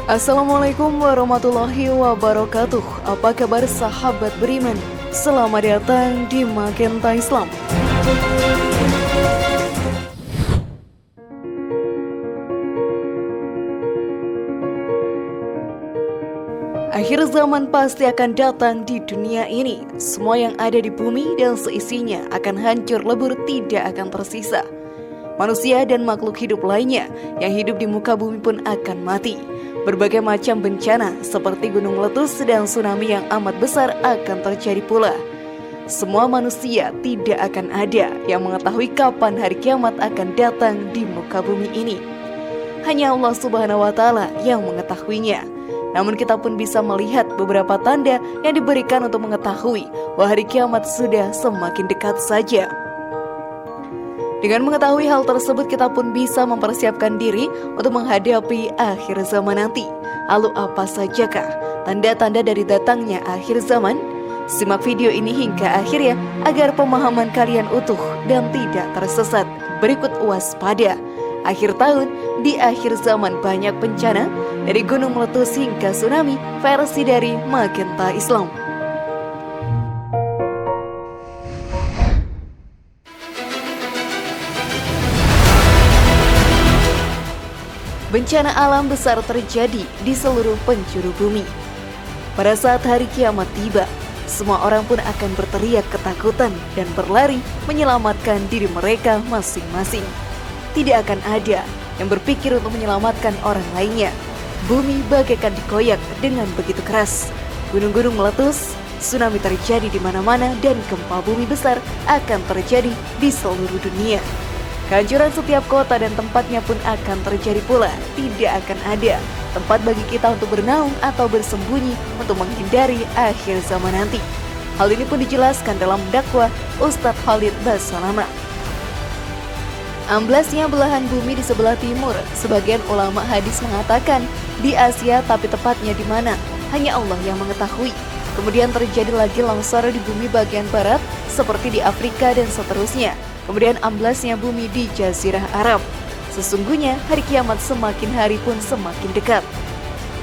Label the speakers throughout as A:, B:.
A: Assalamualaikum warahmatullahi wabarakatuh. Apa kabar sahabat beriman? Selamat datang di Magenta Islam. Akhir zaman pasti akan datang di dunia ini. Semua yang ada di bumi dan seisinya akan hancur lebur, tidak akan tersisa. Manusia dan makhluk hidup lainnya yang hidup di muka bumi pun akan mati. Berbagai macam bencana seperti gunung meletus dan tsunami yang amat besar akan terjadi pula. Semua manusia tidak akan ada yang mengetahui kapan hari kiamat akan datang di muka bumi ini. Hanya Allah Subhanahu wa Ta'ala yang mengetahuinya. Namun kita pun bisa melihat beberapa tanda yang diberikan untuk mengetahui bahwa hari kiamat sudah semakin dekat saja. Dengan mengetahui hal tersebut, kita pun bisa mempersiapkan diri untuk menghadapi akhir zaman nanti. Lalu apa sajakah tanda-tanda dari datangnya akhir zaman? Simak video ini hingga akhir ya, agar pemahaman kalian utuh dan tidak tersesat. Berikut waspada. Akhir tahun, di akhir zaman banyak bencana, dari gunung meletus hingga tsunami, versi dari Magenta Islam. Bencana alam besar terjadi di seluruh penjuru bumi. Pada saat hari kiamat tiba, semua orang pun akan berteriak ketakutan dan berlari menyelamatkan diri mereka masing-masing. Tidak akan ada yang berpikir untuk menyelamatkan orang lainnya. Bumi bagaikan dikoyak dengan begitu keras. Gunung-gunung meletus, tsunami terjadi di mana-mana, dan gempa bumi besar akan terjadi di seluruh dunia. Kehancuran setiap kota dan tempatnya pun akan terjadi pula. Tidak akan ada tempat bagi kita untuk bernaung atau bersembunyi untuk menghindari akhir zaman nanti. Hal ini pun dijelaskan dalam dakwah Ustadz Khalid Basalamah. Amblasnya belahan bumi di sebelah timur, sebagian ulama hadis mengatakan di Asia, tapi tepatnya di mana hanya Allah yang mengetahui. Kemudian terjadi lagi longsor di bumi bagian barat seperti di Afrika dan seterusnya. Kemudian amblasnya bumi di Jazirah Arab. Sesungguhnya hari kiamat semakin hari pun semakin dekat.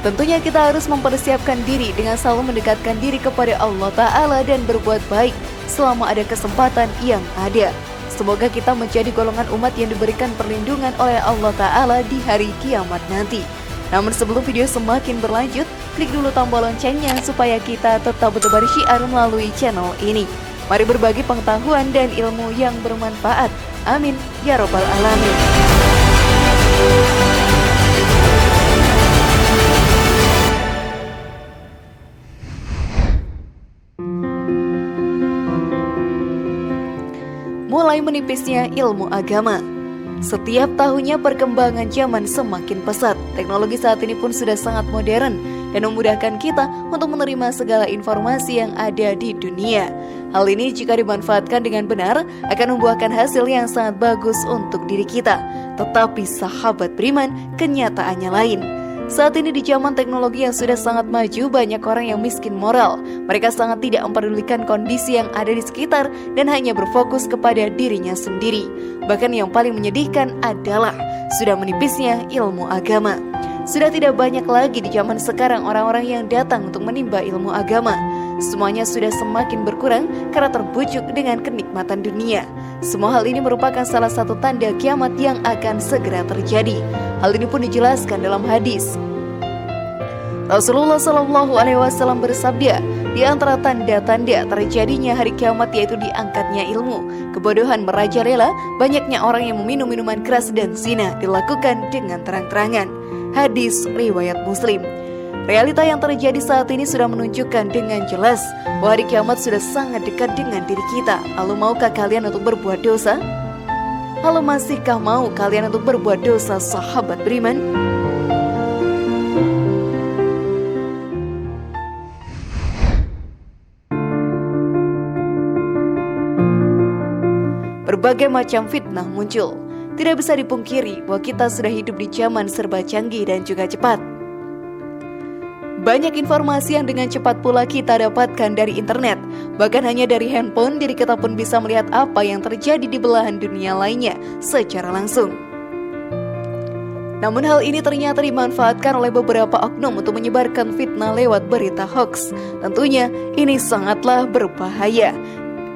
A: Tentunya kita harus mempersiapkan diri dengan selalu mendekatkan diri kepada Allah Ta'ala dan berbuat baik selama ada kesempatan yang ada. Semoga kita menjadi golongan umat yang diberikan perlindungan oleh Allah Ta'ala di hari kiamat nanti. Namun sebelum video semakin berlanjut, klik dulu tombol loncengnya supaya kita tetap bertebar syiar melalui channel ini. Mari berbagi pengetahuan dan ilmu yang bermanfaat. Amin ya robbal alamin. Mulai menipisnya ilmu agama. Setiap tahunnya perkembangan zaman semakin pesat. Teknologi saat ini pun sudah sangat modern dan memudahkan kita untuk menerima segala informasi yang ada di dunia. Hal ini jika dimanfaatkan dengan benar akan membuahkan hasil yang sangat bagus untuk diri kita. Tetapi sahabat beriman, kenyataannya lain. Saat ini di zaman teknologi yang sudah sangat maju, banyak orang yang miskin moral. Mereka sangat tidak mempedulikan kondisi yang ada di sekitar dan hanya berfokus kepada dirinya sendiri. Bahkan yang paling menyedihkan adalah sudah menipisnya ilmu agama. Sudah tidak banyak lagi di zaman sekarang orang-orang yang datang untuk menimba ilmu agama. Semuanya sudah semakin berkurang karena terbujuk dengan kenikmatan dunia. Semua hal ini merupakan salah satu tanda kiamat yang akan segera terjadi. Hal ini pun dijelaskan dalam hadis. Rasulullah SAW bersabda, di antara tanda-tanda terjadinya hari kiamat yaitu diangkatnya ilmu, kebodohan merajalela, banyaknya orang yang meminum minuman keras dan zina dilakukan dengan terang-terangan. Hadis riwayat Muslim. Realita yang terjadi saat ini sudah menunjukkan dengan jelas bahwa hari kiamat sudah sangat dekat dengan diri kita. Lalu maukah kalian untuk berbuat dosa? Lalu masihkah mau kalian untuk berbuat dosa, sahabat beriman? Berbagai macam fitnah muncul. Tidak bisa dipungkiri bahwa kita sudah hidup di zaman serba canggih dan juga cepat. Banyak informasi yang dengan cepat pula kita dapatkan dari internet. Bahkan hanya dari handphone, diri kita pun bisa melihat apa yang terjadi di belahan dunia lainnya secara langsung. Namun hal ini ternyata dimanfaatkan oleh beberapa oknum untuk menyebarkan fitnah lewat berita hoax. Tentunya ini sangatlah berbahaya.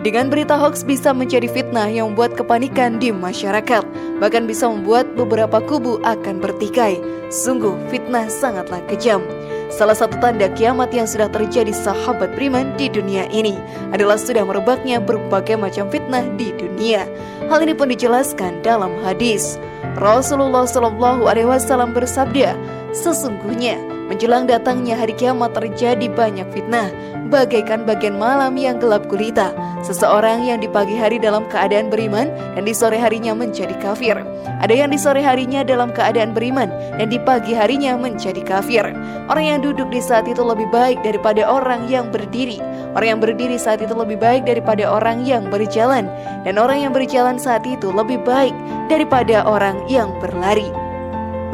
A: Dengan berita hoax bisa menjadi fitnah yang membuat kepanikan di masyarakat, bahkan bisa membuat beberapa kubu akan bertikai. Sungguh fitnah sangatlah kejam. Salah satu tanda kiamat yang sudah terjadi sahabat beriman di dunia ini adalah sudah merebaknya berbagai macam fitnah di dunia. Hal ini pun dijelaskan dalam hadis. Rasulullah SAW bersabda, sesungguhnya menjelang datangnya hari kiamat terjadi banyak fitnah, bagaikan bagian malam yang gelap gulita. Seseorang yang di pagi hari dalam keadaan beriman dan di sore harinya menjadi kafir. Ada yang di sore harinya dalam keadaan beriman dan di pagi harinya menjadi kafir. Orang yang duduk di saat itu lebih baik daripada orang yang berdiri. Orang yang berdiri saat itu lebih baik daripada orang yang berjalan. Dan orang yang berjalan saat itu lebih baik daripada orang yang berlari.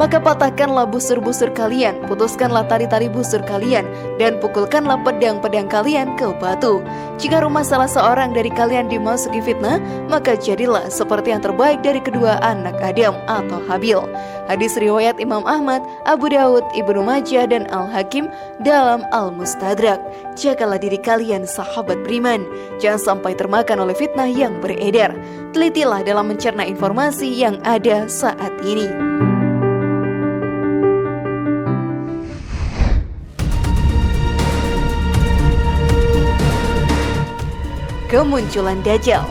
A: Maka patahkanlah busur-busur kalian, putuskanlah tali-tali busur kalian, dan pukulkanlah pedang-pedang kalian ke batu. Jika rumah salah seorang dari kalian dimasuki fitnah, maka jadilah seperti yang terbaik dari kedua anak Adam atau Habil. Hadis riwayat Imam Ahmad, Abu Daud, Ibnu Majah, dan Al-Hakim dalam Al-Mustadrak. Jagalah diri kalian sahabat beriman, jangan sampai termakan oleh fitnah yang beredar. Telitilah dalam mencerna informasi yang ada saat ini. Kemunculan Dajjal.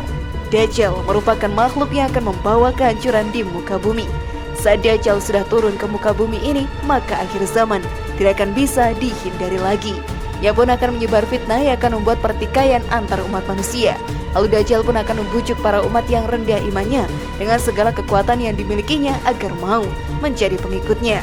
A: Dajjal merupakan makhluk yang akan membawa kehancuran di muka bumi. Saat Dajjal sudah turun ke muka bumi ini, maka akhir zaman tidak akan bisa dihindari lagi. Ia pun akan menyebar fitnah yang akan membuat pertikaian antar umat manusia. Lalu Dajjal pun akan membujuk para umat yang rendah imannya dengan segala kekuatan yang dimilikinya agar mau menjadi pengikutnya.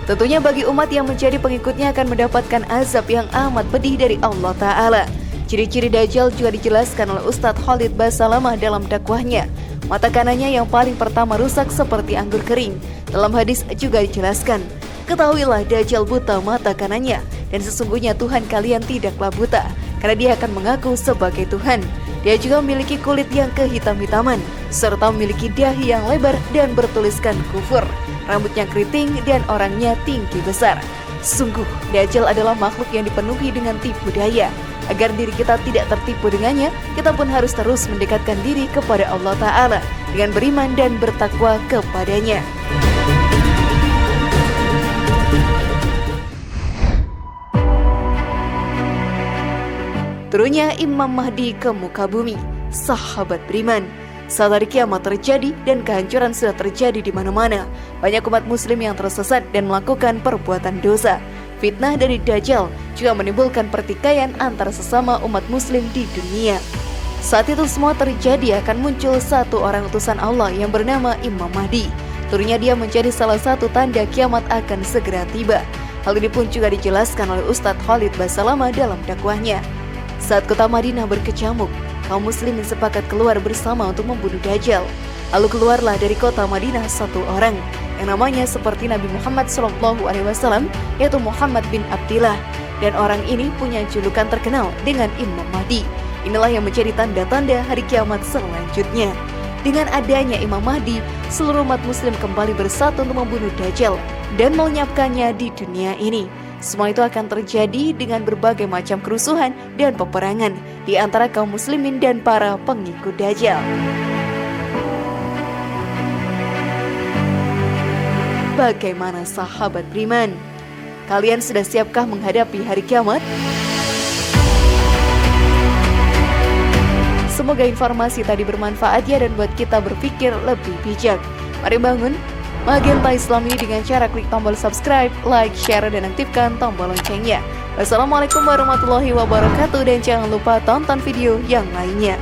A: Tentunya bagi umat yang menjadi pengikutnya akan mendapatkan azab yang amat pedih dari Allah Ta'ala. Ciri-ciri Dajjal juga dijelaskan oleh Ustadz Khalid Basalamah dalam dakwahnya. Mata kanannya yang paling pertama rusak seperti anggur kering. Dalam hadis juga dijelaskan, ketahuilah Dajjal buta mata kanannya, dan sesungguhnya Tuhan kalian tidaklah buta, karena dia akan mengaku sebagai Tuhan. Dia juga memiliki kulit yang kehitam-hitaman, serta memiliki dahi yang lebar dan bertuliskan kufur, rambutnya keriting dan orangnya tinggi besar. Sungguh, Dajjal adalah makhluk yang dipenuhi dengan tipu daya. Agar diri kita tidak tertipu dengannya, kita pun harus terus mendekatkan diri kepada Allah Ta'ala dengan beriman dan bertakwa kepadanya. Turunnya Imam Mahdi ke muka bumi. Sahabat beriman, saat hari kiamat terjadi dan kehancuran sudah terjadi di mana-mana. Banyak umat muslim yang tersesat dan melakukan perbuatan dosa. Fitnah dari Dajjal juga menimbulkan pertikaian antara sesama umat muslim di dunia. Saat itu semua terjadi akan muncul satu orang utusan Allah yang bernama Imam Mahdi. Turunnya dia menjadi salah satu tanda kiamat akan segera tiba. Hal ini pun juga dijelaskan oleh Ustadz Khalid Basalamah dalam dakwahnya. Saat kota Madinah berkecamuk, kaum muslimin sepakat keluar bersama untuk membunuh Dajjal. Lalu keluarlah dari kota Madinah satu orang yang namanya seperti Nabi Muhammad SAW, yaitu Muhammad bin Abdillah. Dan orang ini punya julukan terkenal dengan Imam Mahdi. Inilah yang menjadi tanda-tanda hari kiamat selanjutnya. Dengan adanya Imam Mahdi, seluruh umat muslim kembali bersatu untuk membunuh Dajjal dan melenyapkannya di dunia ini. Semua itu akan terjadi dengan berbagai macam kerusuhan dan peperangan di antara kaum muslimin dan para pengikut Dajjal. Bagaimana sahabat beriman? Kalian sudah siapkah menghadapi hari kiamat? Semoga informasi tadi bermanfaat ya dan buat kita berpikir lebih bijak. Mari bangun Magenta Islam ini dengan cara klik tombol subscribe, like, share, dan aktifkan tombol loncengnya. Wassalamualaikum warahmatullahi wabarakatuh dan jangan lupa tonton video yang lainnya.